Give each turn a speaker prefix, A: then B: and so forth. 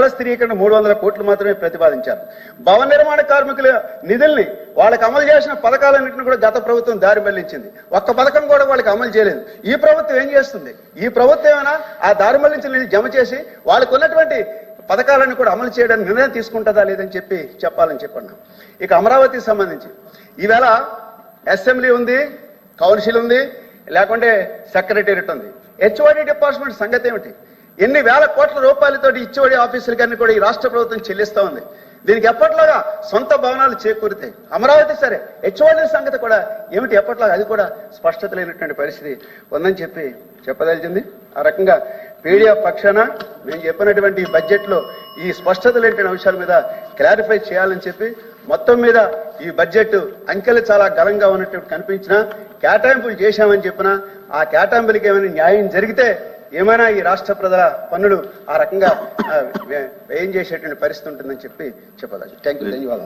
A: స్థిరీకరణ 300 కోట్లు మాత్రమే ప్రతిపాదించారు. భవన నిర్మాణ కార్మికుల నిధుల్ని వాళ్ళకి అమలు చేసిన పథకాలన్నింటినీ కూడా గత ప్రభుత్వం దారి మళ్లించింది. ఒక్క పథకం కూడా వాళ్ళకి అమలు చేయలేదు. ఈ ప్రభుత్వం ఏం చేస్తుంది? ఈ ప్రభుత్వం ఏమైనా ఆ దారి మళ్లించిన నిధులు జమ చేసి వాళ్ళకు ఉన్నటువంటి పథకాలను కూడా అమలు చేయడానికి నిర్ణయం తీసుకుంటుందా లేదని చెప్పాలని చెప్పన్నాం. ఇక అమరావతికి సంబంధించి ఈవేళ అసెంబ్లీ ఉంది, కౌన్సిల్ ఉంది, లేకుంటే సెక్రటేరియట్ ఉంది. హెచ్ఓడి డిపార్ట్మెంట్ సంగతి ఏమిటి? ఎన్ని వేల కోట్ల రూపాయలతో హెచ్ఓడి ఆఫీసులకన్నీ కూడా ఈ రాష్ట్ర ప్రభుత్వం చెల్లిస్తూ ఉంది. దీనికి ఎప్పట్లాగా సొంత భవనాలు చేకూరుతాయి. అమరావతి సరే, హెచ్ఓడి సంగతి కూడా ఏమిటి ఎప్పట్లాగా? అది కూడా స్పష్టత లేనటువంటి పరిస్థితి ఉందని చెప్పదలిచింది. ఆ రకంగా పీడీఎఫ్ పక్షాన నేను చెప్పినటువంటి బడ్జెట్లో ఈ స్పష్టత లేని అంశాల మీద క్లారిఫై చేయాలని చెప్పి, మొత్తం మీద ఈ బడ్జెట్ అంకెలు చాలా ఘనంగా ఉన్నట్టు కనిపించినా, కేటాయింపులు చేశామని చెప్పినా, ఆ కేటాయింపులకి ఏమైనా న్యాయం జరిగితే ఏమైనా ఈ రాష్ట్ర ప్రజల పన్నులు ఆ రకంగా వ్యయం చేసేటువంటి పరిస్థితి ఉంటుందని చెప్పదచ్చు. Thank you. ధన్యవాదాలు.